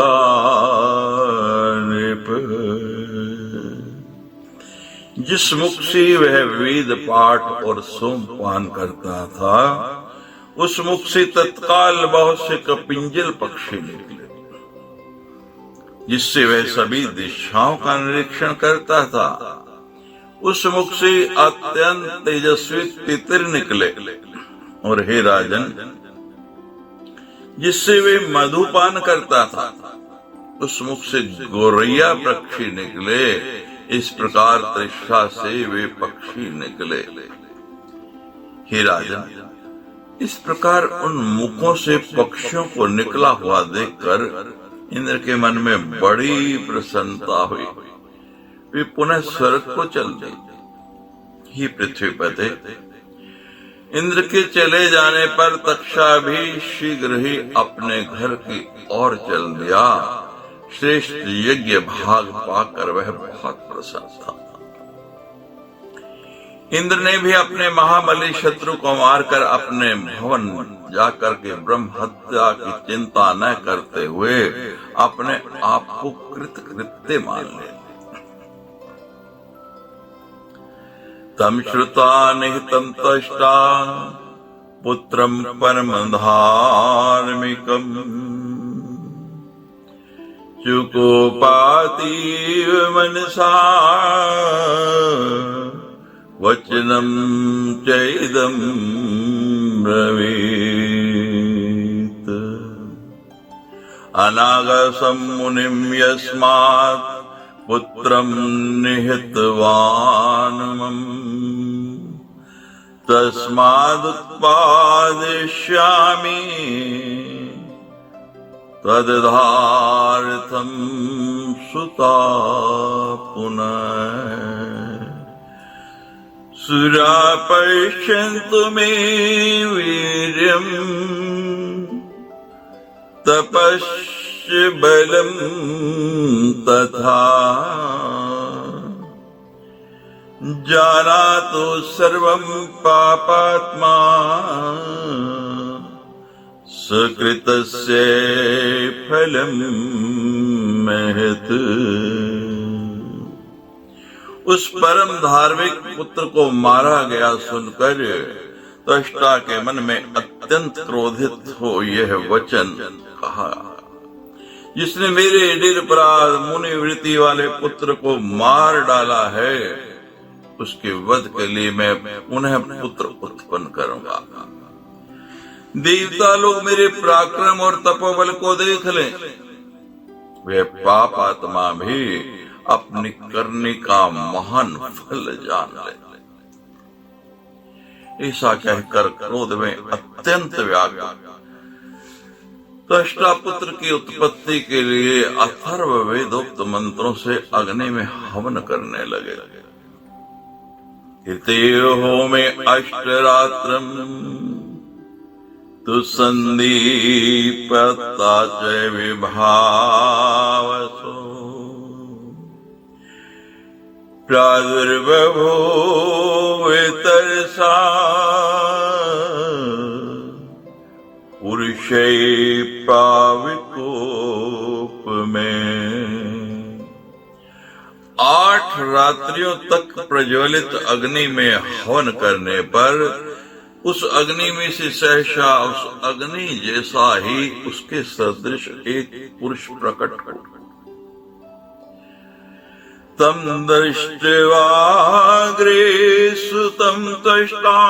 जिस मुख से वह वेद पाठ और सोमपान करता था, उस मुख से तत्काल बहुत से कपिंजल पक्षी निकले, जिससे वह सभी दिशाओं का निरीक्षण करता था। उस मुख से अत्यंत तेजस्वी तितिर निकले, और हे राजन, जिससे वे मधुपान करता था, उस मुख से गोरैया पक्षी निकले। इस प्रकार तृष्णा से वे पक्षी निकले। हे राजन, इस प्रकार उन मुखों से पक्षियों को निकला हुआ देखकर इंद्र के मन में बड़ी प्रसन्नता हुई। वे पुनः स्वर्ग को चल गए। ही पृथ्वीपते, इंद्र के चले जाने पर तक्षा भी शीघ्र ही अपने घर की ओर चल दिया। श्रेष्ठ यज्ञ भाग पाकर वह बहुत प्रसन्न था। इंद्र ने भी अपने महाबली शत्रु को मारकर अपने भवन जाकर के ब्रह्म हत्या की चिंता न करते हुए अपने आप को कृतकृत्य मान लिया। तम श्रुत्वा निहितं त्वष्टा पुत्रं परम धार्मिकम् चुकोपातीव मनसा वचनं चैदं ब्रवीत्। अनागसं मुनिं यस्मात् पुत्रं निहितवानमम् तस्मादुत्पादयिष्यामि तदधार्थं सुता पुनः। सुरा पश्यन्तु मे वीर्यं तपश्च बलं तथा जानातु सर्वं पापात्मा सुकृतस्य फलं महत्। उस परम धार्मिक पुत्र को मारा गया सुनकर त्वष्टा के मन में अत्यंत क्रोधित हो यह वचन कहा, जिसने मेरे निरपराध मुनि वृत्ति वाले पुत्र को मार डाला है, उसके वध के लिए मैं पुनः पुत्र उत्पन्न करूंगा। देवता लोग मेरे पराक्रम और तपोबल को देख लें, वे पाप आत्मा भी अपनी करने का महान फल जान ले। ऐसा कहकर क्रोध में अत्यंत व्याकुल त्वष्टा पुत्र की उत्पत्ति के लिए अथर्व वेदोक्त मंत्रों से अग्नि में हवन करने लगे। हितेहो में अष्टरात्रम तु संदीपता च विभावसो प्रादुर्बभो वितरसा पुरुषै पाविकोप में। 8 रात्रियों तक प्रज्वलित अग्नि में हवन करने पर उस अग्नि में से सहसा उस अग्नि जैसा ही उसके सदृश एक पुरुष प्रकट हो। तम दृष्ट्वाग्रे सुतं त्वष्टा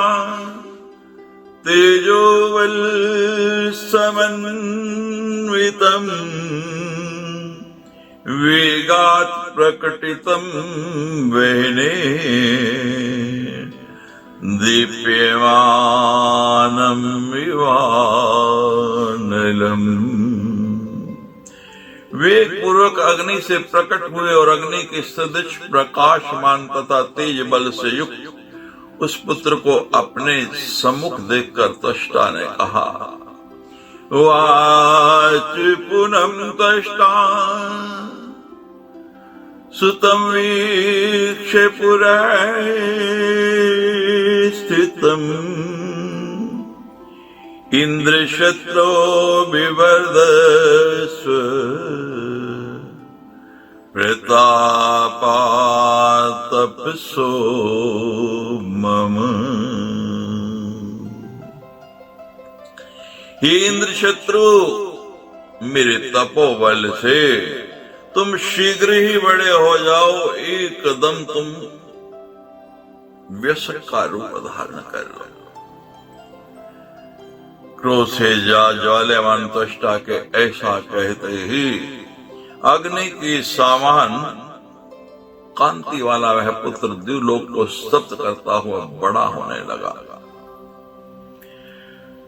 तेजोवल समन्वितम् वेगात् प्रकटितं वहने दीप्यमानम् विवानलम्। वेग पूर्वक अग्नि से प्रकट हुए और अग्नि के सदृश प्रकाशमान तथा तेज बल से युक्त उस पुत्र को अपने सम्मुख देखकर त्वष्टा ने कहा, वाच पुनम् त्वष्टा सुतं वीक्ष्य पुरे स्थितम् इंद्रशत्रो बिवर्धस्व प्रतापातपसो मम। हे इंद्रशत्रु, मेरे तपोबल से तुम शीघ्र ही बड़े हो जाओ, एकदम तुम व्यसक का रूप धारण कर लो। क्रोध से ज्वाल्यमान त्वष्टा के ऐसा कहते ही अग्नि की समान कांति वाला वह पुत्र द्युलोक को स्तब्ध करता हुआ बड़ा होने लगा।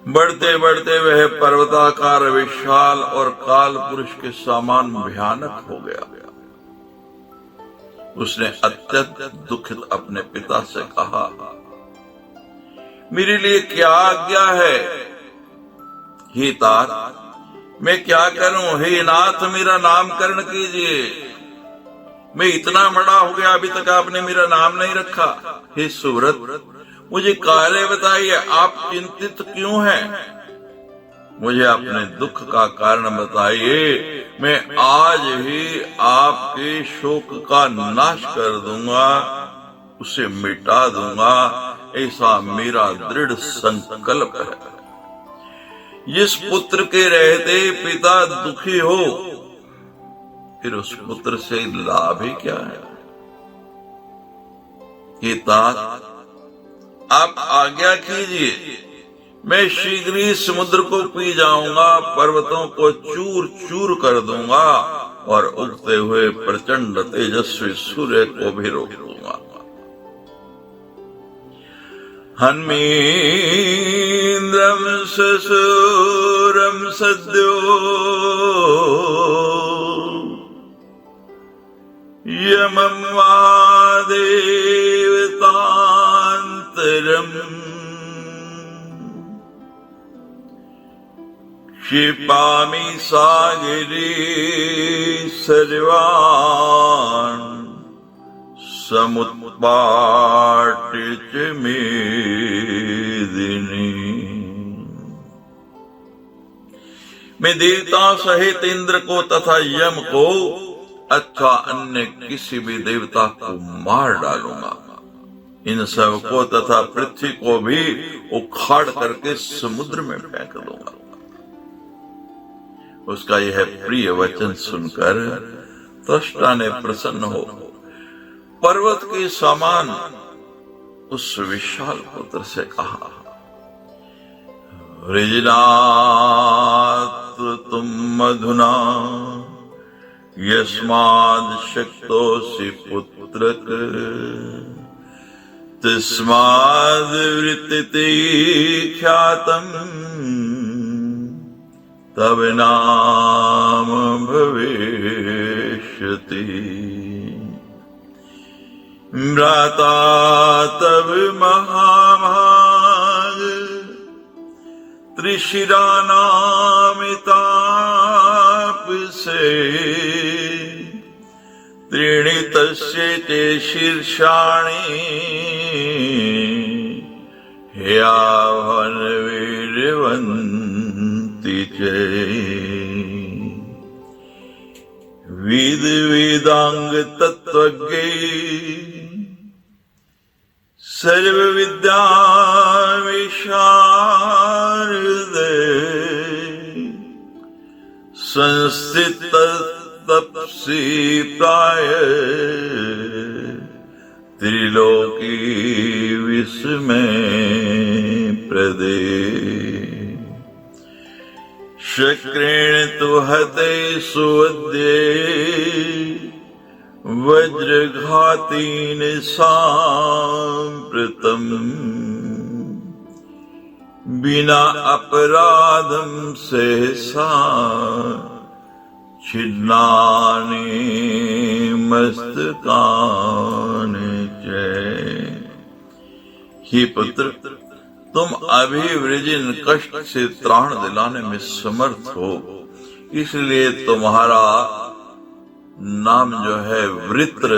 बढ़ते बढ़ते वह पर्वताकार विशाल और काल पुरुष के समान भयानक हो गया। उसने अत्यंत दुखित अपने पिता से कहा, मेरे लिए क्या आज्ञा है? हे तात, मैं क्या करूं? हे नाथ, मेरा नामकरण कीजिए। मैं इतना बड़ा हो गया, अभी तक आपने मेरा नाम नहीं रखा। हे सुव्रत, मुझे कार्य बताइए, आप चिंतित क्यों हैं? मुझे अपने दुख का कारण बताइए, मैं आज ही आपके शोक का नाश कर दूंगा, उसे मिटा दूंगा, ऐसा मेरा दृढ़ संकल्प है। जिस पुत्र के रहते पिता दुखी हो, फिर उस पुत्र से लाभ ही क्या है? ये तात, आप आज्ञा कीजिए, मैं शीघ्र ही समुद्र को पी जाऊंगा, पर्वतों को चूर चूर कर दूंगा और उगते हुए प्रचंड तेजस्वी सूर्य को भी रोक दूंगा। हन्मीन्द्रम ससूरम सद्यो यमं वा देवतान्तरम् क्षिपामि सागरे सर्वान् समुत्पाट्य च मेदिनी। मैं देवता सहित इंद्र को तथा यम को अथवा अन्य किसी भी देवता को मार डालूंगा। इन सब को तथा पृथ्वी को भी उखाड़ करके समुद्र में फेंक दूंगा। उसका यह प्रिय वचन सुनकर त्वष्टा ने प्रसन्न हो पर्वत के समान उस विशाल पुत्र से कहा, ऋजनात् तुम मधुना यस्माद् शक्तोऽसि पुत्रक तस्माद् वृत्तिते ख्यातम् तव नाम भविष्यति। भ्राता तव महाभाग त्रिशिरानामिताप से त्रीणि तस्य ते शीर्षाणि ह्यावन वीर्यवन्ति च। वेद वेदांग तत्वज्ञ सर्व विद्या विशारद संस्थित तपसी प्राय त्रिलोकी विस्मय प्रदे। शक्रेण तु हते सुवद्ये वज्रघातेन साम्प्रतम् बिना अपराधम सहसा छिन्नानि मस्तकानि च। हे पुत्र, तुम अभी वृजिन कष्ट से त्राण दिलाने में समर्थ हो, इसलिए तुम्हारा नाम जो है वृत्र,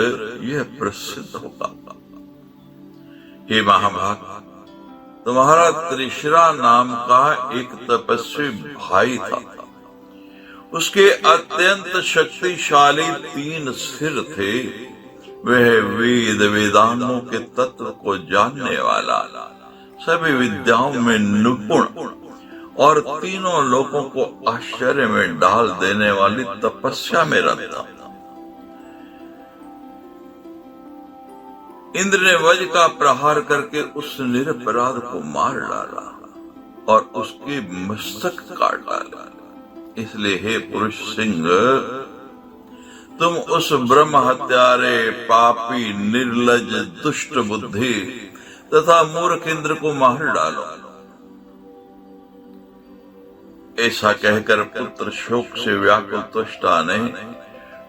यह प्रसिद्ध होगा। हे महाभाग, तुम्हारा त्रिशरा नाम का एक तपस्वी भाई था। उसके अत्यंत शक्तिशाली 3 सिर थे। वह वेद वेदांगों के तत्व को जानने वाला, सभी विद्याओं में निपुण और तीनों लोगों को आश्चर्य में डाल देने वाली तपस्या में रखता। इंद्र ने वज्र का प्रहार करके उस निरपराध को मार डाला और उसके मस्तक काट डाला। इसलिए हे पुरुष सिंह, तुम उस ब्रह्म हत्यारे, पापी, निर्लज, दुष्ट बुद्धि तथा मूर्ख इंद्र को मार डालो। ऐसा कहकर पुत्र शोक से व्याकुल त्वष्टा ने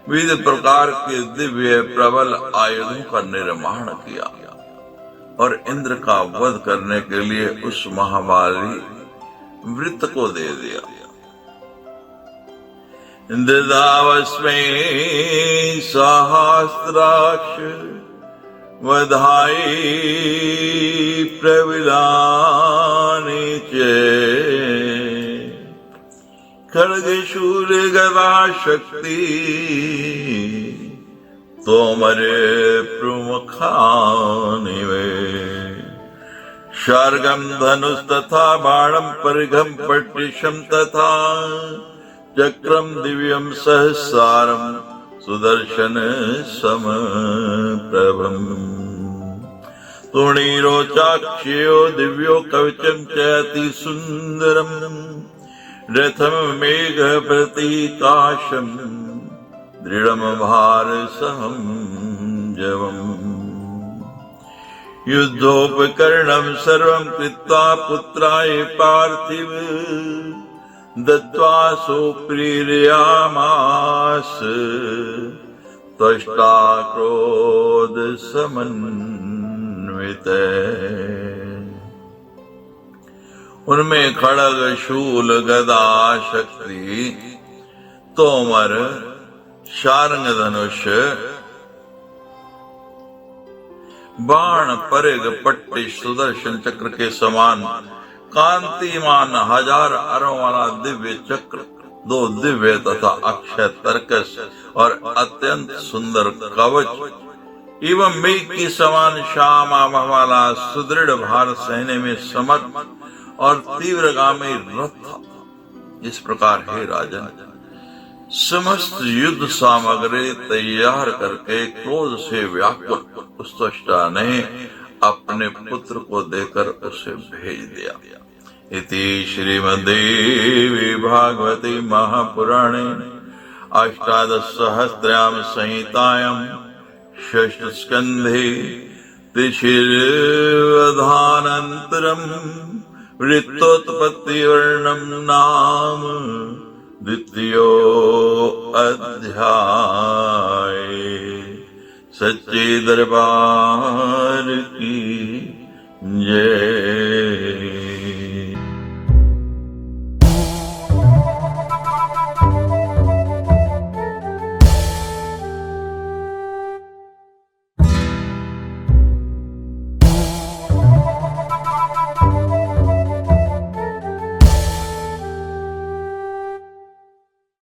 विविध प्रकार के दिव्य प्रबल आयुधों का निर्माण किया और इंद्र का वध करने के लिए उस महाबली वृत्त को दे दिया। ददावस्मै सहस्राक्ष वधाई प्रविलानि च। खड्ग शूल गदा शक्ति तोमर प्रमुखानि वे। शार्गम धनुस्तथा बाणम परिघम पट्टिशम तथा चक्रम दिव्यम सहस्रारम सुदर्शन समप्रभम। तुणीरोचाक्ष्यो दिव्यो कवचम च अति सुंदरम रथम मेघ प्रतीकाशम दृढ़म भारसहं जवम्। युद्धोपकरणम सर्वं कृत्वा पुत्राय पार्थिव दत्त्वा सुप्रीरयामास। त्वष्टा क्रोध समन्वित। उनमें खड्ग शूल गदा शक्ति तोमर शार्ंग धनुष बाण परिघ पट्टी सुदर्शन चक्र के समान कांतिमान 1000 अरों वाला दिव्य चक्र, 2 दिव्य तथा अक्षय तर्कस और अत्यंत सुंदर कवच एवं मेघ की समान श्याम आभा वाला सुदृढ़ भार सहने में समर्थ और तीव्रगामी रथ था। इस प्रकार हे राजन, समस्त युद्ध सामग्री तैयार करके क्रोध से व्याकुल उस त्वष्टा ने अपने पुत्र को देकर उसे भेज दिया। इति श्रीमद्देवी भागवती महापुराणे अष्टादशसहस्रायां संहितायां षष्ठ स्कन्धे तिथिर्वधानन्तरं वृत्तोत्पत्ति वर्णन नाम द्वितीयो अध्याय। सच्चे दरबार की जय।